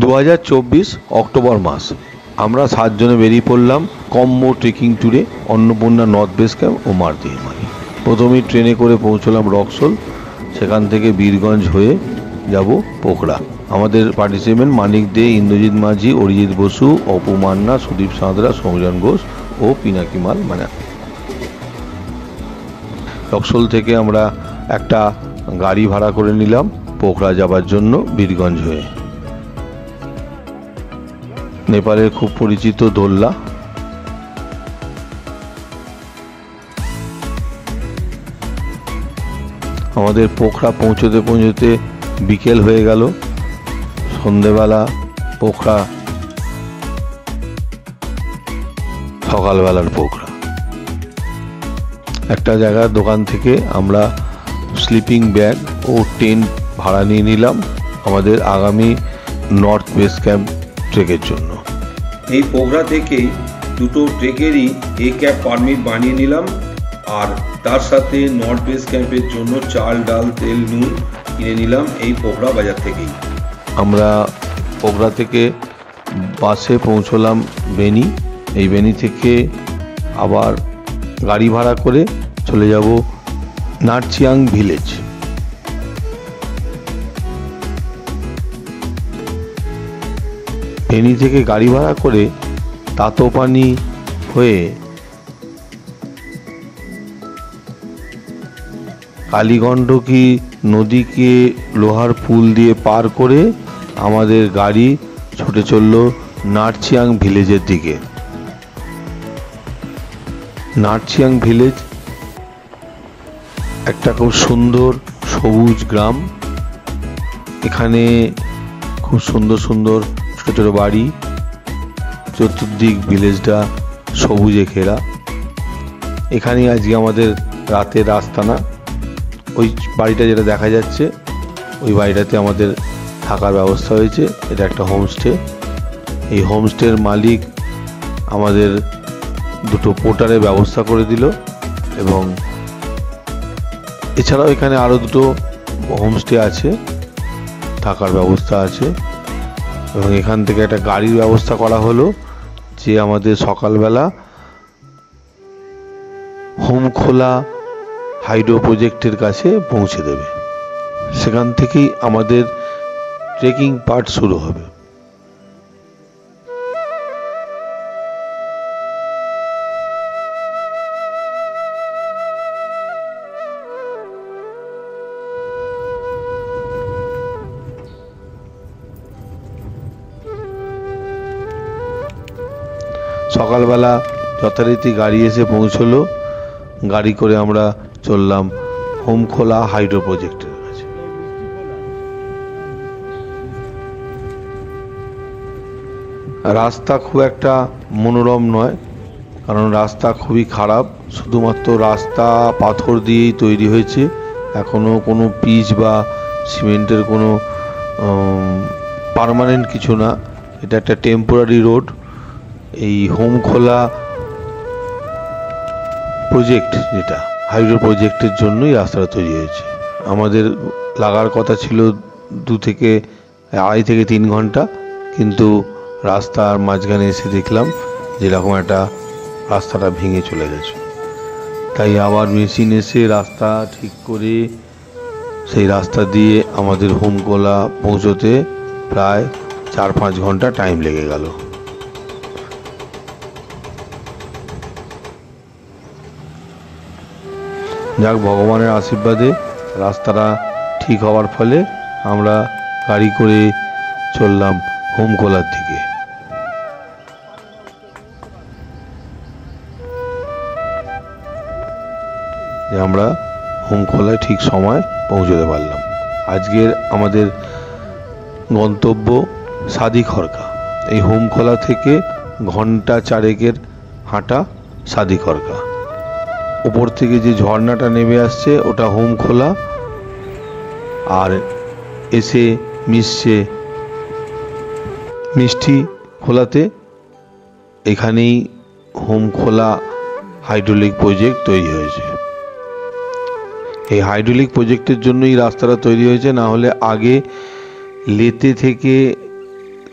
2024 October মাস আমরা 7 জনে বেরিয়ে পড়লাম কম্বো ট্রেকিং ট্যুরে অন্নপূর্ণা নর্থ বেস ক্যাম্প ও মারদিহিমালি। প্রথমেই ট্রেনে করে পৌঁছলাম রক্সোল, সেখান থেকে বীরগঞ্জ হয়ে যাব পোখরা। আমাদের পার্টিসিপেন্ট মানিক দে, ইন্দ্রজিৎ মাঝি, অরিজিৎ বসু, অপু মান্না, সুদীপ সাঁতরা, সৌজন ঘোষ ও পিনাকি মাল মানা। রক্সোল থেকে আমরা একটা গাড়ি ভাড়া করে নিলাম পোখরা যাবার জন্য বীরগঞ্জ হয়ে। নেপালের খুব পরিচিত দোল্লা। আমাদের পোখরা পৌঁছতে পৌঁছতে বিকেল হয়ে গেল। সন্ধেবেলা পোখরা, সকালবেলার পোখরা। একটা জায়গার দোকান থেকে আমরা স্লিপিং ব্যাগ ও টেন্ট ভাড়া নিয়ে নিলাম আমাদের আগামী নর্থ বেস ক্যাম্প ট্রেকের জন্য। এই পোখরা থেকেই দুটো ট্রেকেরই এ ক্যাব পারমিট বানিয়ে নিলাম, আর তার সাথে নর্থ বেস ক্যাম্পের জন্য চাল, ডাল, তেল, নুন কিনে নিলাম এই পোখরা বাজার থেকেই। আমরা পোখরা থেকে বাসে পৌঁছলাম বেনি। এই বেনি থেকে আবার গাড়ি ভাড়া করে চলে যাব নারচিয়াং ভিলেজ। ফেনী থেকে গাড়ি ভাড়া করে তাতোপানি হয়ে কালীগণ্ডকী নদীকে লোহার পুল দিয়ে পার করে আমাদের গাড়ি ছুটে চলল নারচিয়াং ভিলেজের দিকে। নারচিয়াং ভিলেজ একটা খুব সুন্দর সবুজ গ্রাম। এখানে খুব সুন্দর সুন্দর ছোট ছোট বাড়ি, চতুর্দিক ভিলেজটা সবুজে ঘেরা। এখানেই আজকে আমাদের রাতের আস্তানা। ওই বাড়িটা যেটা দেখা যাচ্ছে ওই বাড়িটাতে আমাদের থাকার ব্যবস্থা হয়েছে। এটা একটা হোমস্টে। এই হোমস্টের মালিক আমাদের দুটো পোর্টারের ব্যবস্থা করে দিল, এবং এছাড়াও এখানে আরও দুটো হোমস্টে আছে, থাকার ব্যবস্থা আছে। এবং এখান থেকে একটা গাড়ির ব্যবস্থা করা হলো যে আমাদের সকালবেলা হোমখোলা হাইড্রো প্রজেক্টের কাছে পৌঁছে দেবে। সেখান থেকেই আমাদের ট্রেকিং পার্ট শুরু হবে। সকালবেলা যথারীতি গাড়ি এসে পৌঁছলো। গাড়ি করে আমরা চললাম হোমখোলা হাইড্রো প্রজেক্টের কাছে। রাস্তা খুব একটা মনোরম নয়, কারণ রাস্তা খুবই খারাপ। শুধুমাত্র রাস্তা পাথর দিয়েই তৈরি হয়েছে, এখনো কোনো পিচ বা সিমেন্টের কোনো পার্মানেন্ট কিছু না। এটা একটা টেম্পোরারি রোড। এই হোমখোলা প্রজেক্ট, যেটা হাইড্রো প্রজেক্টের জন্যই রাস্তাটা তৈরি হয়েছে। আমাদের লাগার কথা ছিল 2 থেকে 2.5 থেকে 3 ঘন্টা, কিন্তু রাস্তার মাঝখানে এসে দেখলাম যেরকম একটা রাস্তাটা ভেঙে চলে গেছে। তাই আবার মেশিন এসে রাস্তা ঠিক করে সেই রাস্তা দিয়ে আমাদের হোমখোলা পৌঁছতে প্রায় 4-5 ঘন্টা টাইম লেগে গেল। যাক, ভগবানের আশীর্বাদে রাস্তাটা ঠিক হওয়ার ফলে আমরা গাড়ি করে চললাম হোমখোলার দিকে। আমরা হোমখোলায় ঠিক সময় পৌঁছতে পারলাম। আজকের আমাদের গন্তব্য সাদিখরকা। এই হোমখোলা থেকে ঘন্টা 4 হাঁটা সাদিখরকা। উপর থেকে যে ঝর্ণাটা নেমে আসছে ওটা হোমখোলা, আর এসে মিশছে মিষ্টি খোলাতে। এখানেই হোমখোলা হাইড্রোলিক প্রজেক্ট তৈরি হয়েছে। এই হাইড্রোলিক প্রজেক্টের জন্যই রাস্তাটা তৈরি হয়েছে, না হলে আগে লেতে থেকে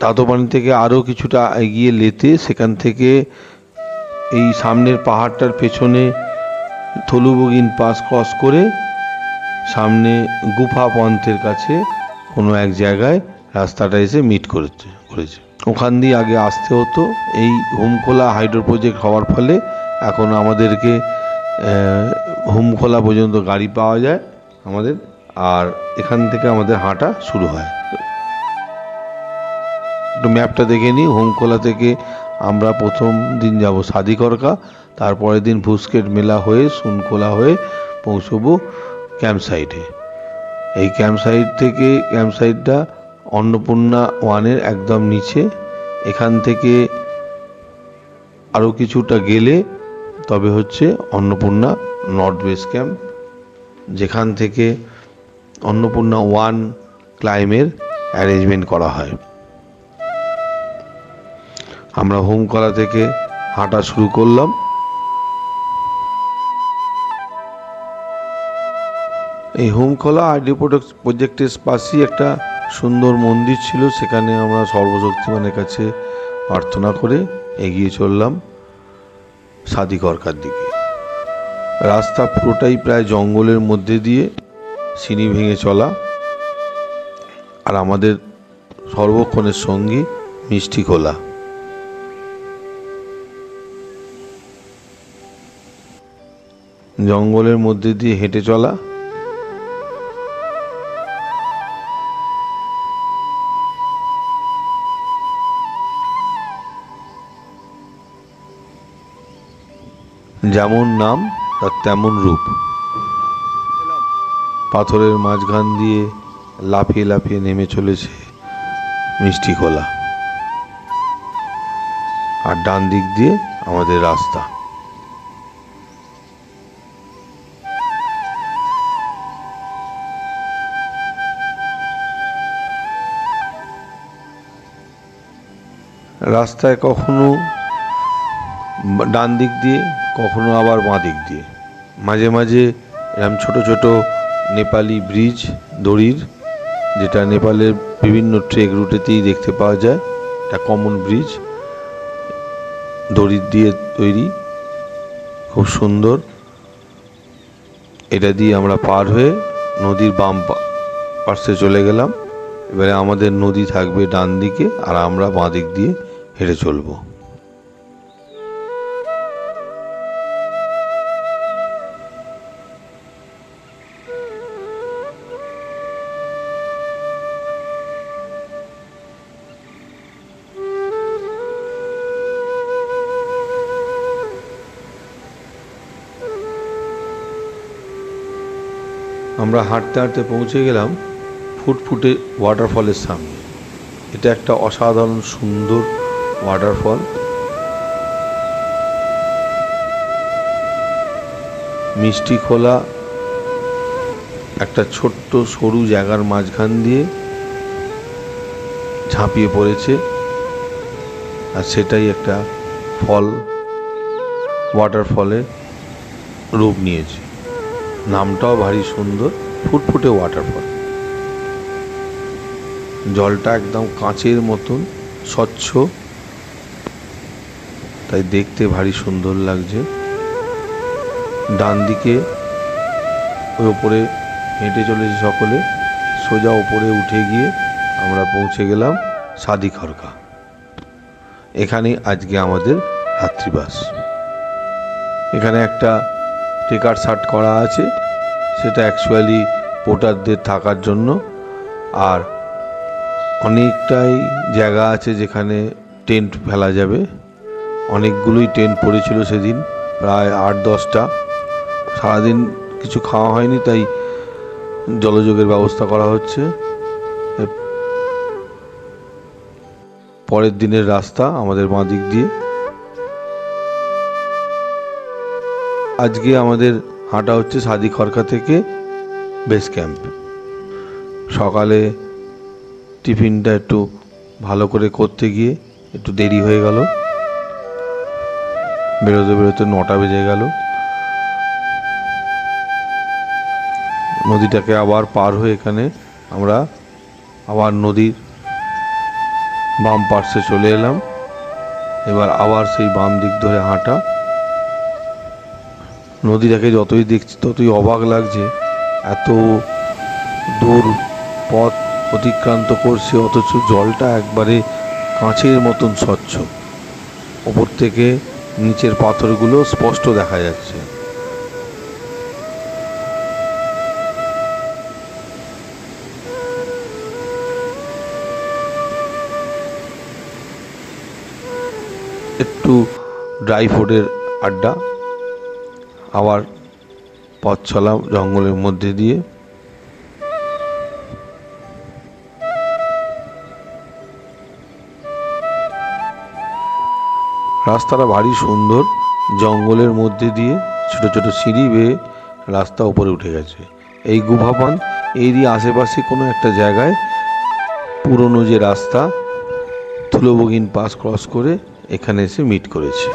তাতোপানি থেকে আরও কিছুটা এগিয়ে লেতে, সেখান থেকে এই সামনের পাহাড়টার পেছনে থলুবগিন পাস ক্রস করে সামনে গুফা পন্থের কাছে কোনো এক জায়গায় রাস্তাটা এসে মিট করেছে। ওখান দিয়ে আগে আসতে হতো। এই হুমখোলা হাইড্রো প্রজেক্ট হওয়ার ফলে এখন আমাদেরকে হুমখোলা পর্যন্ত গাড়ি পাওয়া যায় আমাদের, আর এখান থেকে আমাদের হাঁটা শুরু হয়। একটু ম্যাপটা দেখে নিই। হুমখোলা থেকে আমরা প্রথম দিন যাব সাদিকরকা, তারপরের দিন ভুসকেট মেলা হয়ে সুনখোলা হয়ে পৌঁছবো ক্যাম্প সাইটে। এই ক্যাম্প সাইট থেকে, ক্যাম্প সাইটটা অন্নপূর্ণা ওয়ানের একদম নিচে। এখান থেকে আরও কিছুটা গেলে তবে হচ্ছে অন্নপূর্ণা নর্থ বেস ক্যাম্প, যেখান থেকে অন্নপূর্ণা ওয়ান ক্লাইমের অ্যারেঞ্জমেন্ট করা হয়। আমরা হুমখোলা থেকে হাঁটা শুরু করলাম। এই হুমখোলা হাইড্রো প্রজেক্টের পাশেই একটা সুন্দর মন্দির ছিল, সেখানে আমরা সর্বশক্তিমানের কাছে প্রার্থনা করে এগিয়ে চললাম সাদিকরকার দিকে। রাস্তা পুরোটাই প্রায় জঙ্গলের মধ্যে দিয়ে সিঁড়ি ভেঙে চলা, আর আমাদের সর্বক্ষণের সঙ্গী মিষ্টিখোলা। জঙ্গলের মধ্যে দিয়ে হেঁটে চলা। যেমন নাম তার তেমন রূপ। পাথরের মাঝখান দিয়ে লাফিয়ে লাফিয়ে নেমে চলেছে মিষ্টিখোলা, আর ডান দিক দিয়ে আমাদের রাস্তা। রাস্তায় কখনো ডান দিক দিয়ে, কখনো আবার বাঁ দিক দিয়ে, মাঝে মাঝে এরম ছোট ছোট নেপালি ব্রিজ, দড়ির, যেটা নেপালের বিভিন্ন ট্রেক রুটেতেই দেখতে পাওয়া যায়। একটা কমন ব্রিজ, দড়ির দিয়ে তৈরি, খুব সুন্দর। এটা দিয়ে আমরা পার হয়ে নদীর বাম পাশে চলে গেলাম। এবারে আমাদের নদী থাকবে ডান দিকে, আর আমরা বাঁ দিক দিয়ে হেঁটে চলবো। আমরা হাঁটতে হাঁটতে পৌঁছে গেলাম ফুটফুটে ওয়াটারফলের সামনে। এটা একটা অসাধারণ সুন্দর ওয়াটারফল। মিষ্টিখোলা একটা ছোট্ট সরু জায়গার মাঝখান দিয়ে ঝাঁপিয়ে পড়েছে, আর সেটাই একটা ফল, ওয়াটারফলের রূপ নিয়েছে। নামটাও ভারী সুন্দর, ফুটফুটে ওয়াটারফল। জলটা একদম কাঁচের মতন স্বচ্ছ, তাই দেখতে ভারী সুন্দর লাগছে। ডান দিকে ওই ওপরে হেঁটে চলেছি সকলে, সোজা ওপরে উঠে গিয়ে আমরা পৌঁছে গেলাম সাদিকরকা। এখানে আজকে আমাদের রাত্রিবাস। এখানে একটা টেকার শার্ট করা আছে, সেটা অ্যাকচুয়ালি পোর্টারদের থাকার জন্য, আর অনেকটাই জায়গা আছে যেখানে টেন্ট ফেলা যাবে। অনেকগুলোই টেন্ট পড়েছিল সেদিন, প্রায় 8-10টা। সারাদিন কিছু খাওয়া হয়নি, তাই জলযোগের ব্যবস্থা করা হচ্ছে। পরের দিনের রাস্তা আমাদের বাঁ দিক দিয়ে। আজকে আমাদের হাঁটা হচ্ছে সাদিকরকা থেকে বেস ক্যাম্প। সকালে টিফিনটা একটু ভালো করে করতে গিয়ে একটু দেরি হয়ে গেল, বেরোতে বেরোতে 9টা বেজে গেল। নদীটাকে আবার পার হয়ে এখানে আমরা আবার নদীর বাম পার্শ্বে চলে এলাম। এবার আবার সেই বাম দিক ধরে হাঁটা। নদীটাকে যতই দেখছি ততই অবাক লাগছে, এত দূর পথ অতিক্রান্ত করছে অথচ জলটা একবারে কাঁচের মতন স্বচ্ছ। ওপর থেকে নিচের পাথরগুলো স্পষ্ট দেখা যাচ্ছে। একটু ড্রাই ফ্রুটের আড্ডা, আবার পথ চলা জঙ্গলের মধ্যে দিয়ে। রাস্তাটা ভারী সুন্দর, জঙ্গলের মধ্যে দিয়ে ছোট ছোট সিঁড়ি বেয়ে রাস্তা উপরে উঠে গেছে। এই গুহাপান এরই আশেপাশে কোনো একটা জায়গায় পুরনো যে রাস্তা ধুলোবগিন পাস ক্রস করে এখানে এসে মিট করেছে।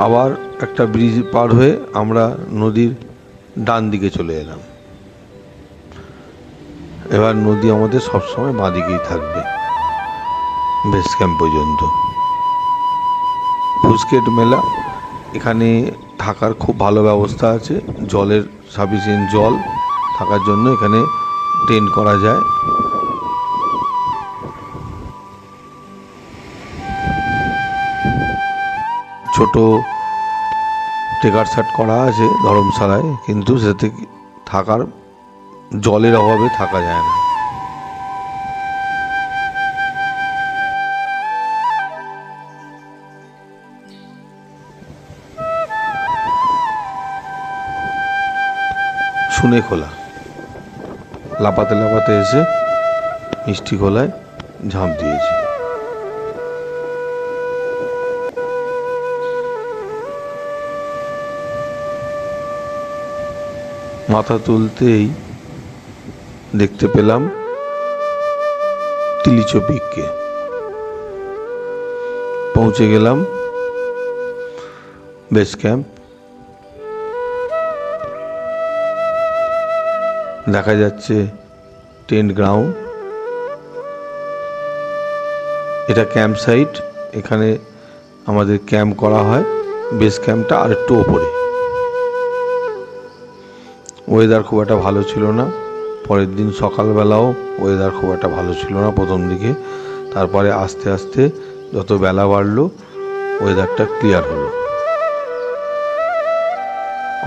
আবার একটা ব্রিজ পার হয়ে আমরা নদীর ডান দিকে চলে এলাম। এবার নদী আমাদের সবসময় বাঁ দিকেই থাকবে বেস ক্যাম্প পর্যন্ত। ফুসকেট মেলা, এখানে থাকার খুব ভালো ব্যবস্থা আছে, জলের সাফিসিয়েন্ট জল থাকার জন্য এখানে টেন্ট করা যায়। ছোট টেকার সেট করা আছে ধর্মশালায়, কিন্তু সেতে থাকার জলের অভাবে থাকা যায় না। শুনে খোলা, লাপাতে লাপাতে এসে মিষ্টি খোলায় ঝাঁপ দিয়েছে। মাথা তুলতেই দেখতে পেলাম তিলিচো পিককে। পৌঁছে গেলাম বেস ক্যাম্প। দেখা যাচ্ছে টেন্ট গ্রাউন্ড, এটা ক্যাম্প সাইট, এখানে আমাদের ক্যাম্প করা হয়। বেস ক্যাম্পটা আর একটু ওপরে। ওয়েদার খুব একটা ভালো ছিল না, পরের দিন সকালবেলাও ওয়েদার খুব একটা ভালো ছিল না প্রথম দিকে। তারপরে আস্তে আস্তে যত বেলা বাড়লো ওয়েদারটা ক্লিয়ার হলো।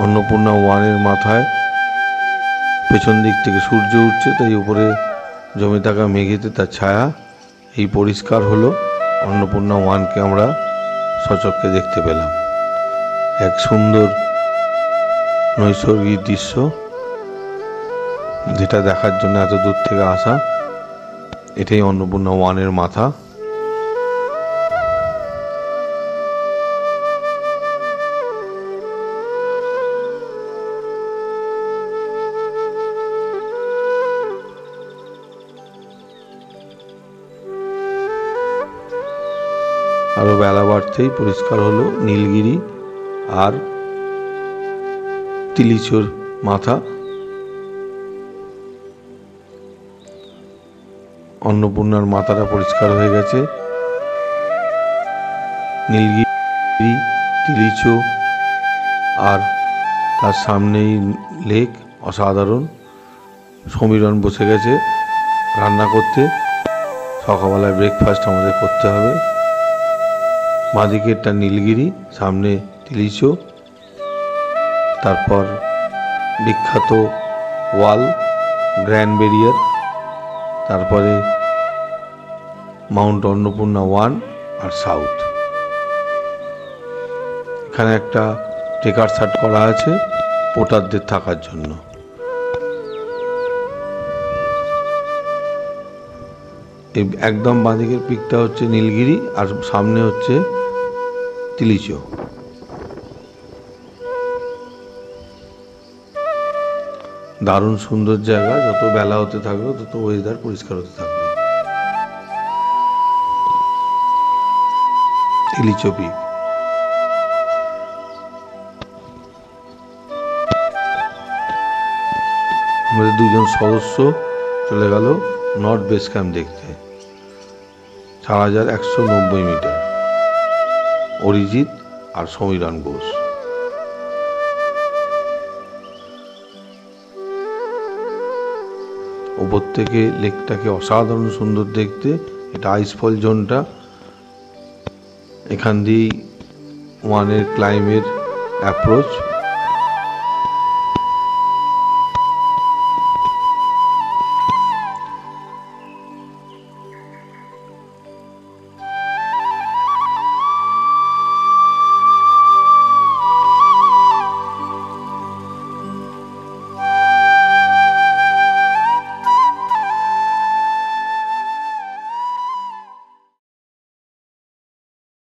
অন্নপূর্ণা ওয়ানের মাথায় পেছন দিক থেকে সূর্য উঠছে, তাই উপরে জমে থাকা মেঘেতে তার ছায়া এই পরিষ্কার হলো। অন্নপূর্ণা ওয়ানকে আমরা সচক্ষে দেখতে পেলাম। এক সুন্দর নৈসর্গিক দৃশ্য, যেটা দেখার জন্য এত দূর থেকে আসা। এটাই অন্নপূর্ণা ওয়ানের মাথা। আরো বেলা বাড়তেই পরিষ্কার হলো নীলগিরি আর তিলিচোর মাথা। অন্নপূর্ণার মাথাটা পরিষ্কার হয়ে গেছে। নীলগিরি, তিলিচো আর তার সামনেই লেক, অসাধারণ। সমীরণ বসে গেছে রান্না করতে। সকালবেলায় ব্রেকফাস্ট আমাদের করতে হবে। বাঁদিকেরটা নীলগিরি, সামনে তিলিচো, তারপর বিখ্যাত ওয়াল গ্র্যান্ড ব্যারিয়ার, তারপরে মাউন্ট অন্নপূর্ণা ওয়ান আর সাউথ। এখানে একটা ট্রেকার সাট করা আছে পোটারদের থাকার জন্য। এই একদম বাঁদিকের পিকটা হচ্ছে নীলগিরি আর সামনে হচ্ছে তিলিচো। দারুণ সুন্দর জায়গা। যত বেলা হতে থাকলো তত ওয়েদার পরিষ্কার হতে থাকলো। তিলিচো পিক। আমাদের দুজন সদস্য চলে গেল নর্থ বেস ক্যাম্প দেখতে। 4190 মিটার। অরিজিৎ আর সমীরণ ঘোষ। উপর থেকে লেকটাকে অসাধারণ সুন্দর দেখতে। এটা আইসফল জোনটা। এখান দিয়েই ওয়ানের ক্লাইমের অ্যাপ্রোচ।